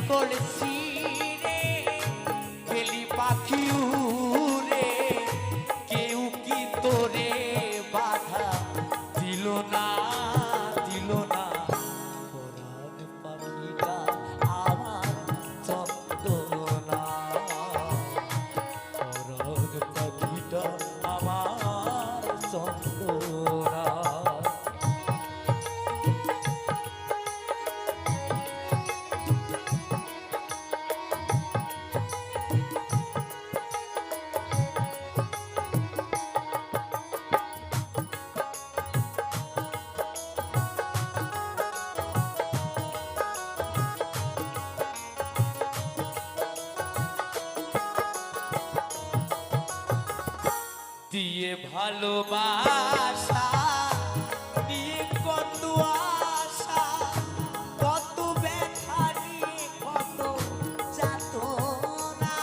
কলসি রে গেলি পাখি উড়ে কেউ কি তোরে বাধা দিল না দিল না পরাণ পাখিটা আমার চন্দনা পরাণ পাখিটা আমার চন্দনা দিয়ে ভালোবাসা নিয়ে কত আশা কত ব্যথা নিয়ে কত যাতনা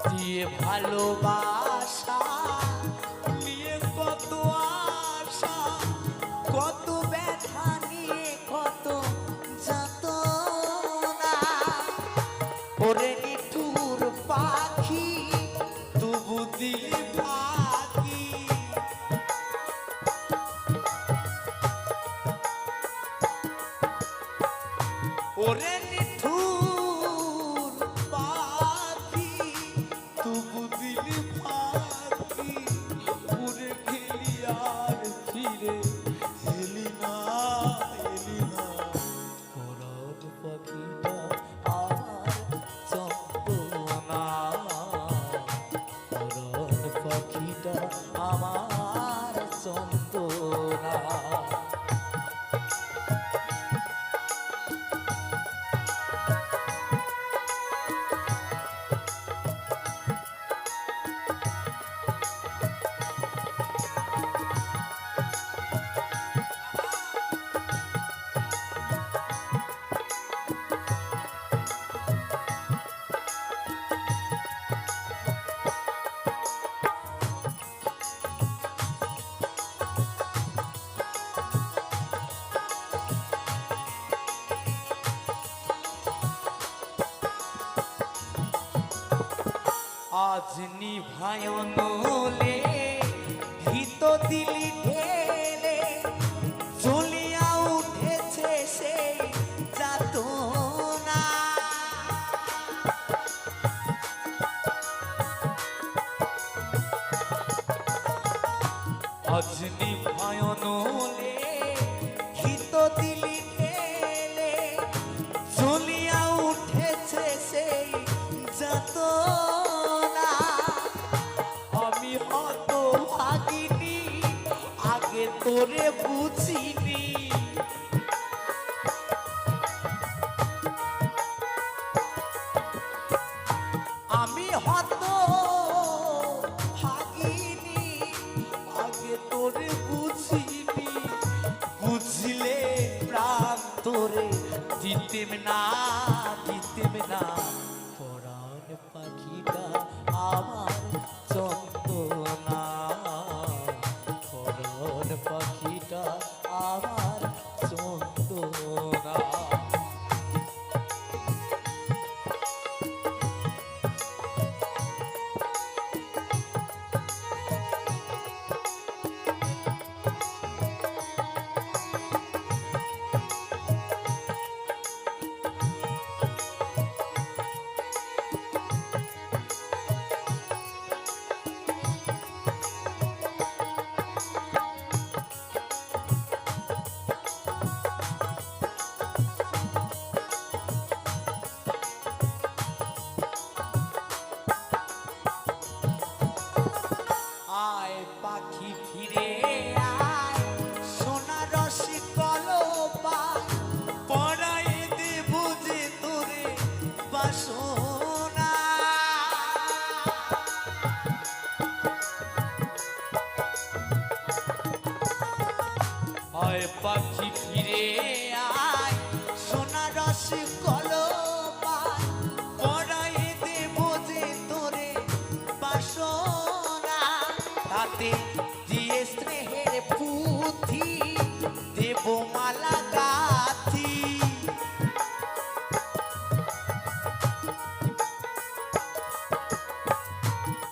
দিয়ে ভালোবাসা নিয়ে কত আশা কত ব্যথা নিয়ে কত ওরে নিঠুর পাখি তবু দিলি পাখি ওরে নিঠুর পাখি তবু দিলি পাখি উড়ে গেলি আর ফিরে এলি না এলি না পরাণ পাখিটা পাখিটা আমার চন্দনা আজ নিভায় নলে ভিত দিলি ঢেলে জ্বলিয়া উঠেছে সেই যাতনা আজ নিভায় নলে ভিত দিলি ঢেলে জ্বলিয়া উঠেছে সেই যাতনা হত ভাগিনি আগে তোরে বুঝিনি আমি হত ভাগিনি আগে তোরে বুঝিনি বুঝলে প্রাণ তোরে দিতেম না পরাণ পাখিটা আমার চন্দনা পরাণ পাখিটা আমার চন্দনা পাখি ফিরে আয় সোনা রসি কলপা পড়াই দেব যে তোরে বাসনা আয় পাখি ফিরে আয় সোনা রসি কলপা পড়াই দেব যে তোরে বাসনা তাতে দিয়ে স্নেহ মালা গাথি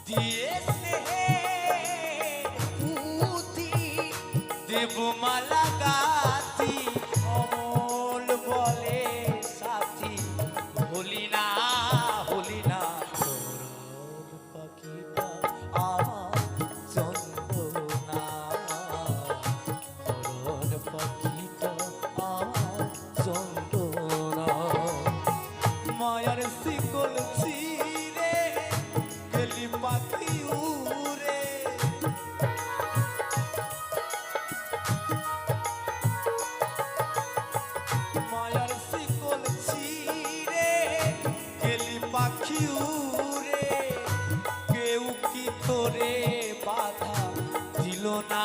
দিয়ে পুঁথি দেব মালা গাথি অমল বলে সাথী হলি না তোর পাখিটা আমার চন্দনা তোর পাখিটা আমার চন্দনা মায়ার শিকল ছিঁড়ে গেলি পাখি উড়ে মায়ার শিকল ছিঁড়ে গেলি পাখি উড়ে কেউ কি তোরে বাধা দিল না